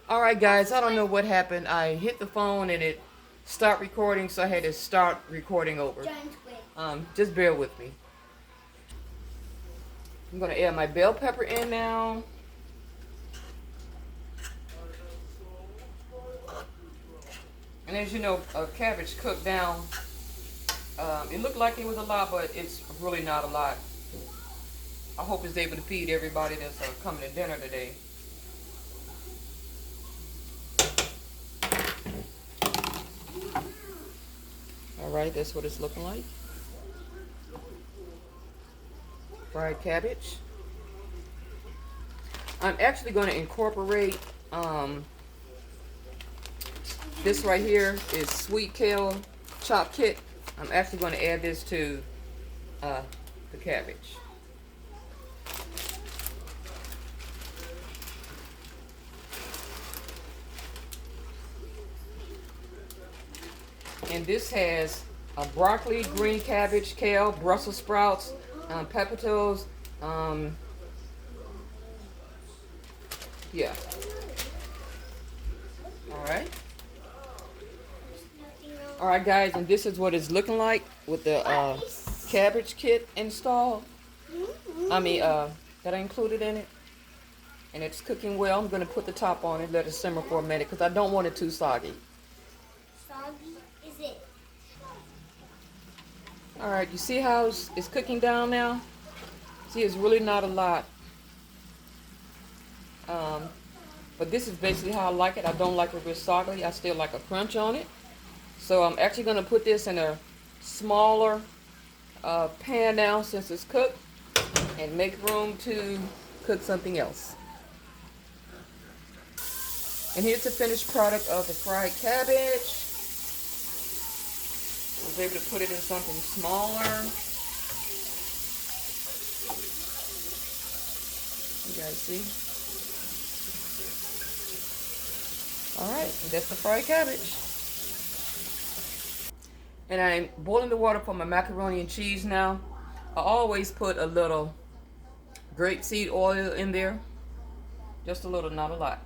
All right, guys, I don't know what happened. I hit the phone and it stopped recording, so I had to start recording over. Just bear with me. I'm gonna add my bell pepper in now. And as you know, cabbage cooked down. It looked like it was a lot, but it's really not a lot. I hope it's able to feed everybody that's coming to dinner today. All right, that's what it's looking like. Fried cabbage. I'm actually going to incorporate this right here is sweet kale chopped kit. I'm actually going to add this to the cabbage. And this has broccoli, green cabbage, kale, Brussels sprouts, pepitoes, yeah. All right, guys, and this is what it's looking like with the cabbage kit installed. That I included in it. And it's cooking well. I'm going to put the top on it, let it simmer for a minute, because I don't want it too soggy. Soggy is it? All right, you see how it's cooking down now? See, it's really not a lot. But this is basically how I like it. I don't like it real soggy. I still like a crunch on it. So I'm actually going to put this in a smaller pan now since it's cooked, and make room to cook something else. And here's the finished product of the fried cabbage. I was able to put it in something smaller. You guys see? Alright, and that's the fried cabbage. And I'm boiling the water for my macaroni and cheese now. I always put a little grapeseed oil in there. Just a little, not a lot.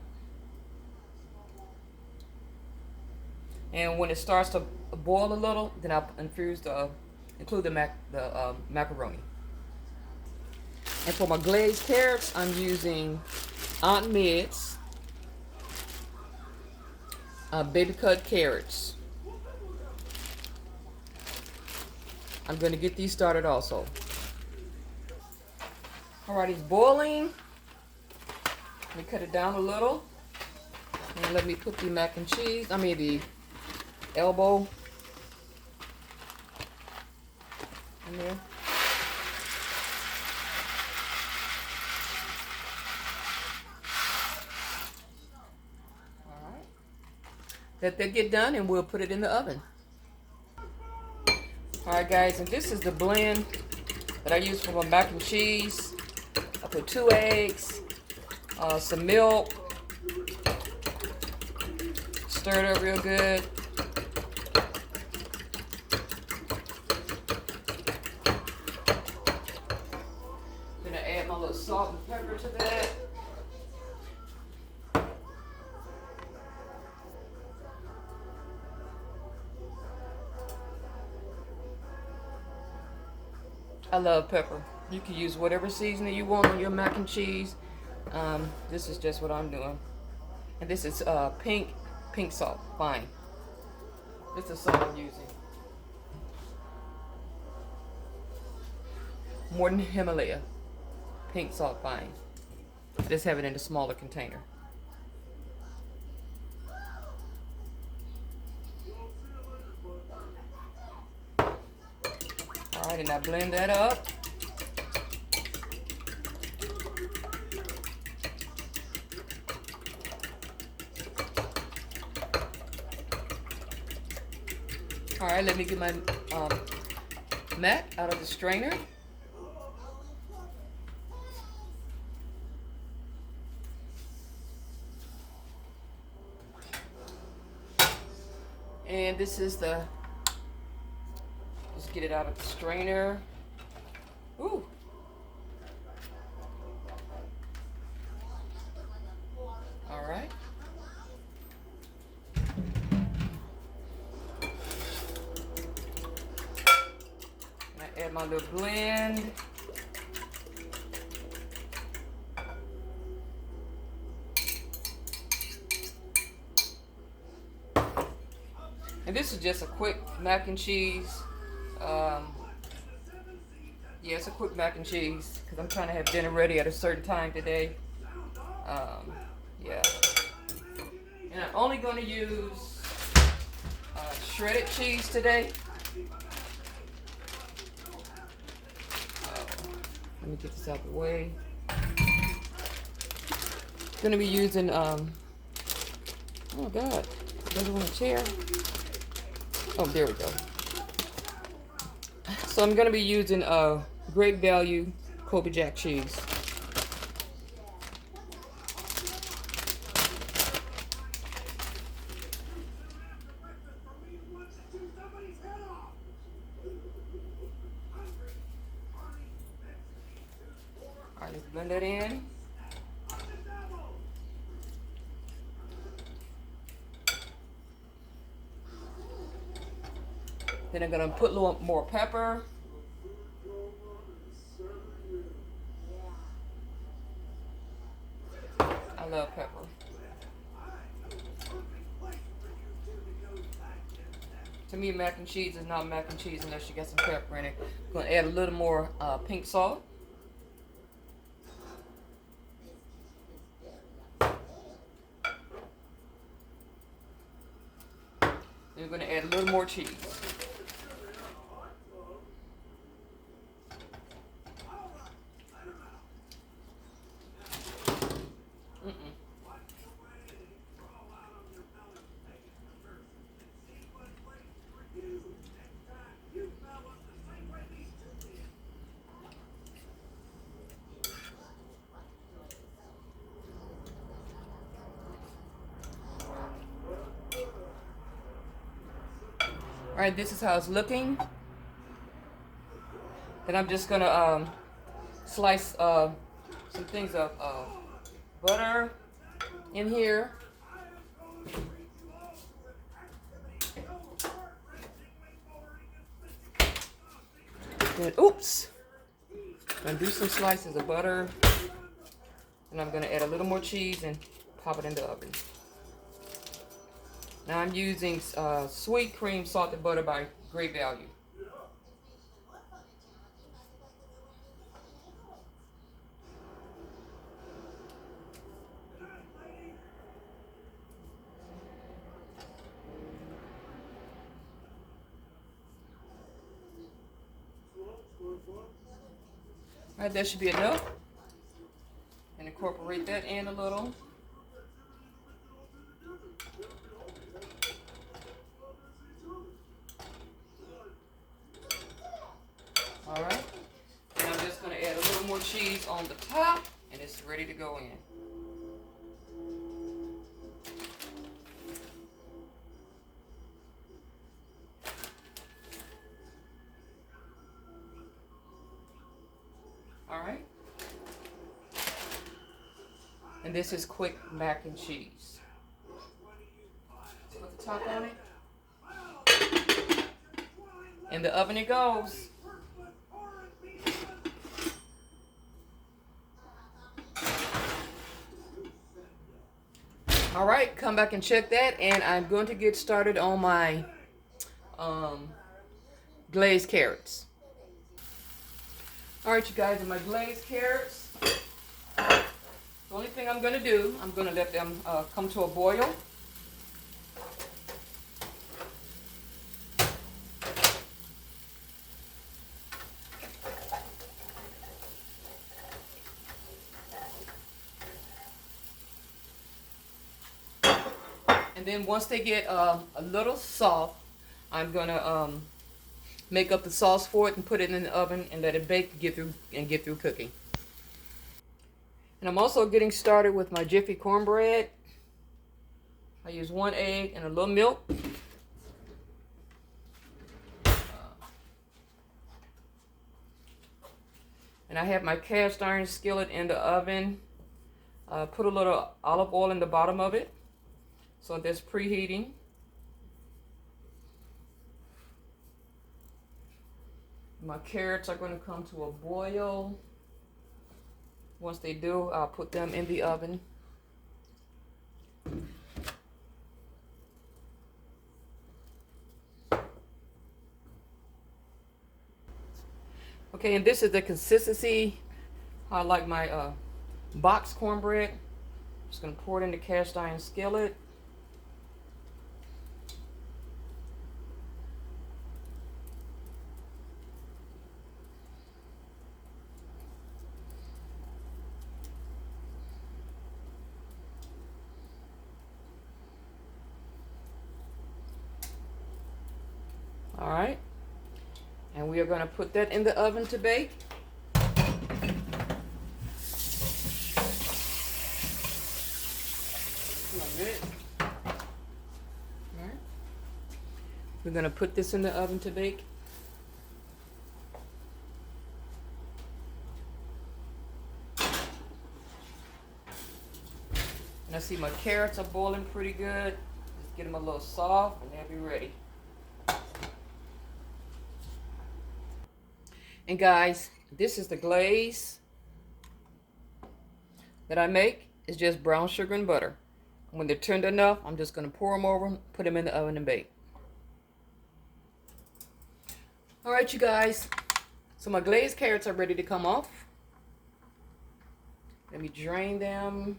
And when it starts to boil a little, then I'll include the macaroni. And for my glazed carrots, I'm using Aunt Mid's baby cut carrots. I'm going to get these started also. Alright, it's boiling. Let me cut it down a little. And let me put the the elbow in there. Alright. Let that get done and we'll put it in the oven. Alright, guys, and this is the blend that I use for my mac and cheese. I put 2 eggs, some milk, stir it up real good. Then I add my little salt and pepper to that. I love pepper. You can use whatever seasoning you want on your mac and cheese. This is just what I'm doing. And this is pink salt, fine. This is the salt I'm using. More than Himalaya. Pink salt, fine. Just have it in a smaller container. Alright, and I blend that up. Alright, let me get my mac out of the strainer. And this is just get it out of the strainer. Ooh. All right. Add my little blend. And this is just a quick mac and cheese. Yeah, it's a quick mac and cheese because I'm trying to have dinner ready at a certain time today. Yeah. And I'm only going to use shredded cheese today. Let me get this out of the way. Going to be using, oh God, doesn't want a chair. Oh, there we go. So I'm going to be using great value Kobe Jack cheese. All right, let's blend that in. Then I'm going to put a little more pepper. I love pepper. To me, mac and cheese is not mac and cheese unless you get some pepper in it. I'm going to add a little more pink salt. Then we're going to add a little more cheese. All right, this is how it's looking. Then I'm just gonna slice some things of butter in here. Then, oops, I'm gonna do some slices of butter, and I'm gonna add a little more cheese and pop it in the oven. Now I'm using sweet cream salted butter by Great Value. All right, that should be enough. And incorporate that in a little. All right, and I'm just going to add a little more cheese on the top, and it's ready to go in. All right, and this is quick mac and cheese. Put the top on it. In the oven it goes. All right, come back and check that, and I'm going to get started on my glazed carrots. All right, you guys, and my glazed carrots. The only thing I'm going to do, I'm going to let them come to a boil. And then once they get a little soft, I'm gonna make up the sauce for it and put it in the oven and let it bake and get through cooking. And I'm also getting started with my Jiffy cornbread. I use 1 egg and a little milk. And I have my cast iron skillet in the oven. Put a little olive oil in the bottom of it. So that's preheating. My carrots are going to come to a boil. Once they do, I'll put them in the oven. Okay, and this is the consistency how I like my boxed cornbread. Just gonna pour it in the cast iron skillet. All right, and we are gonna put that in the oven to bake. Alright. We're going to put this in the oven to bake. And I see my carrots are boiling pretty good. Just get them a little soft and they'll be ready. And guys, this is the glaze that I make. It's just brown sugar and butter. When they're turned enough, I'm just going to pour them over, put them in the oven and bake. Alright, you guys. So my glazed carrots are ready to come off. Let me drain them.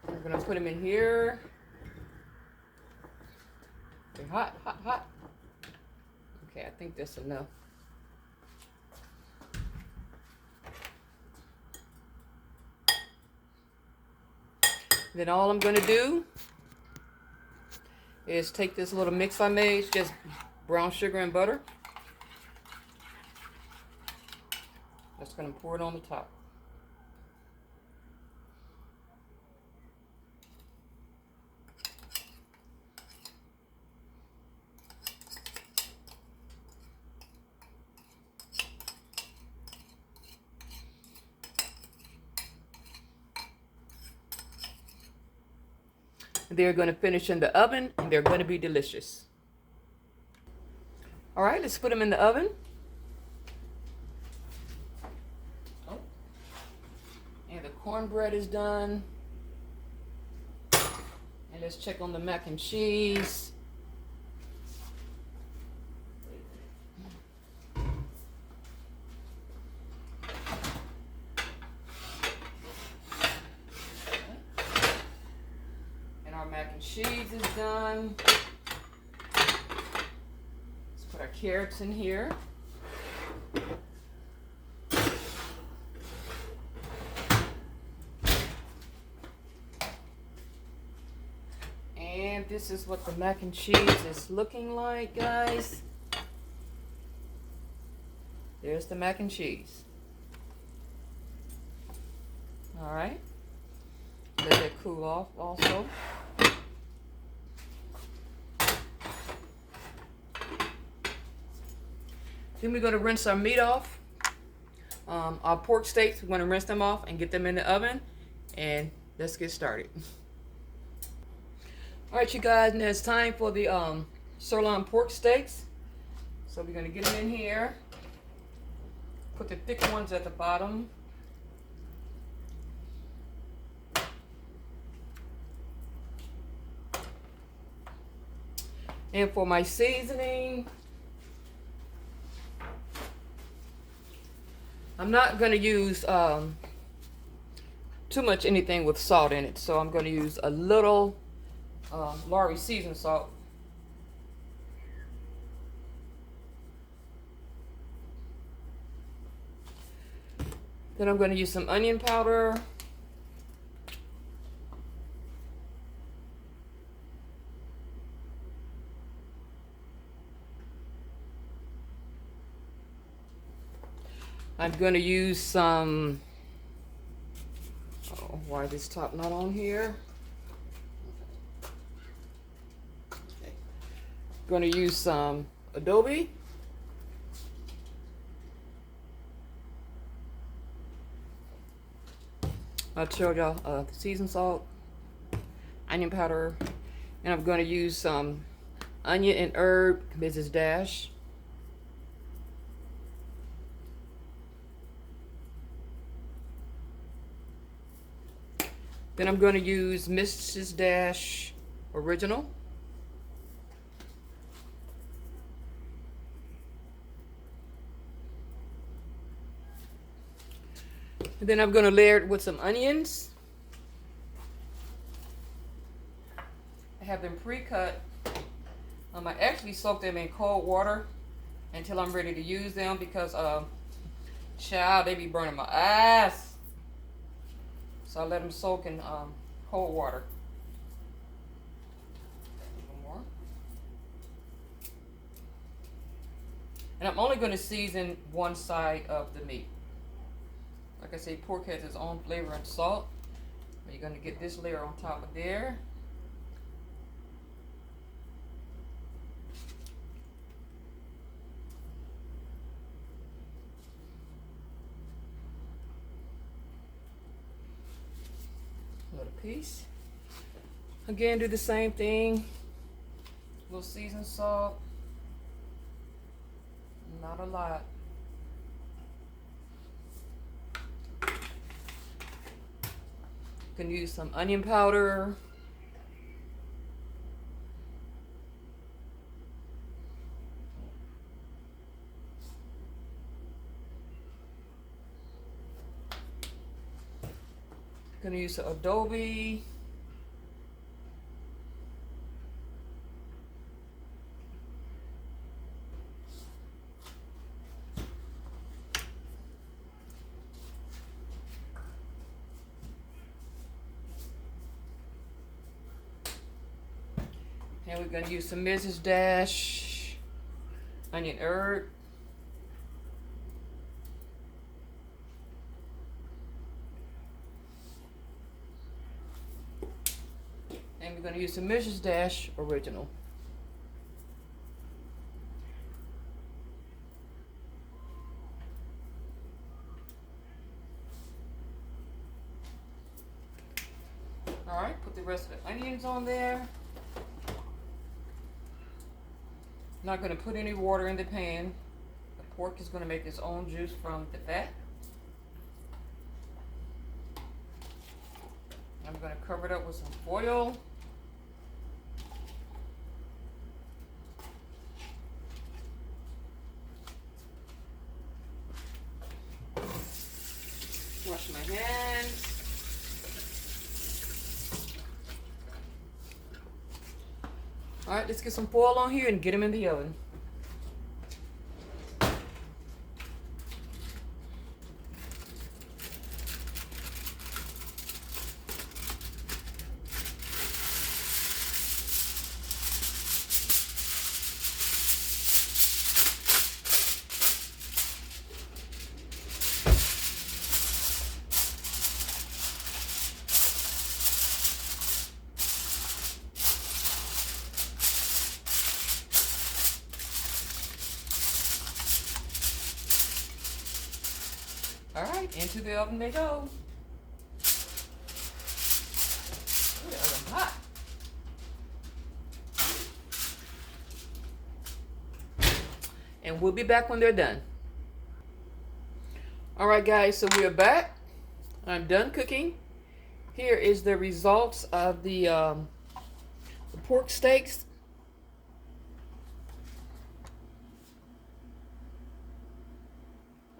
We're gonna put them in here. They're hot, hot, hot. Okay, I think that's enough. Then all I'm gonna do is take this little mix I made, it's just brown sugar and butter. Just gonna pour it on the top. They're going to finish in the oven and they're going to be delicious. All right, let's put them in the oven. Oh. And the cornbread is done. And let's check on the mac and cheese. Mac and cheese is done. Let's put our carrots in here. And this is what the mac and cheese is looking like, guys. There's the mac and cheese. All right. Let that cool off also. Then we're going to rinse our meat off. Our pork steaks, we're going to rinse them off and get them in the oven. And let's get started. Alright, you guys, now it's time for the sirloin pork steaks. So we're going to get them in here. Put the thick ones at the bottom. And for my seasoning, I'm not going to use too much anything with salt in it. So I'm going to use a little Lorry seasoned salt. Then I'm going to use some onion powder. I'm going to use some, oh, why is this top not on here? Okay. Going to use some adobe. I showed y'all seasoned salt, onion powder, and I'm going to use some onion and herb Mrs. Dash. Then I'm going to use Mrs. Dash Original. And then I'm going to layer it with some onions. I have them pre-cut. I actually soak them in cold water until I'm ready to use them because, child, they be burning my ass. So I let them soak in cold water. A little more. And I'm only going to season one side of the meat. Like I say, pork has its own flavor and salt. You're going to get this layer on top of there. Little piece. Again, do the same thing. A little seasoned salt. Not a lot. You can use some onion powder. Gonna use the adobe. And we're gonna use some Mrs. Dash onion herb. And we're going to use some Mrs. Dash Original. Alright, put the rest of the onions on there. Not going to put any water in the pan. The pork is going to make its own juice from the fat. I'm going to cover it up with some foil. Wash my hands. Alright, let's get some foil on here and get them in the oven. Alright, into the oven they go. Ooh, the oven's hot. And we'll be back when they're done. Alright guys, so we are back. I'm done cooking. Here is the results of the pork steaks.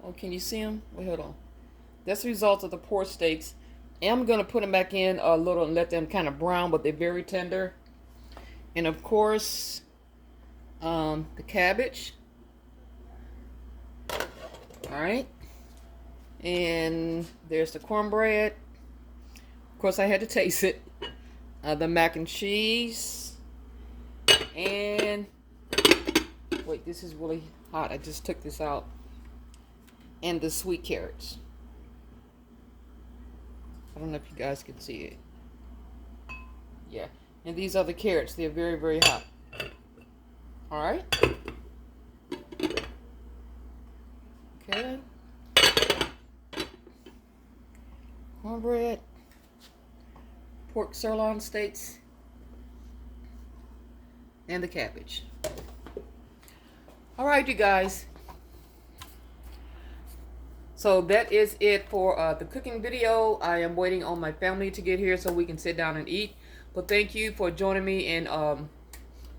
Oh, can you see them? Wait, hold on. That's the result of the pork steaks. And I'm going to put them back in a little and let them kind of brown, but they're very tender. And of course, the cabbage. Alright. And there's the cornbread. Of course, I had to taste it. The mac and cheese. And, wait, this is really hot. I just took this out. and the sweet carrots. I don't know if you guys can see it. Yeah, and these are the carrots. They're very, very hot. All right. Okay. Cornbread, pork sirloin steaks, and the cabbage. All right, you guys. So that is it for the cooking video. I am waiting on my family to get here so we can sit down and eat. But thank you for joining me in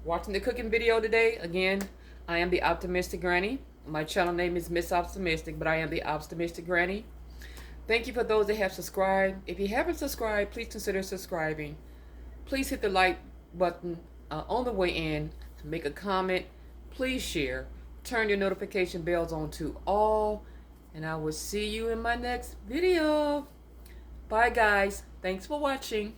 watching the cooking video today. Again, I am the Optimistic Granny. My channel name is Miss Optimistic, but I am the Optimistic Granny. Thank you for those that have subscribed. If you haven't subscribed, please consider subscribing. Please hit the like button on the way in. Make a comment. Please share. Turn your notification bells on to all. And I will see you in my next video. Bye, guys. Thanks for watching.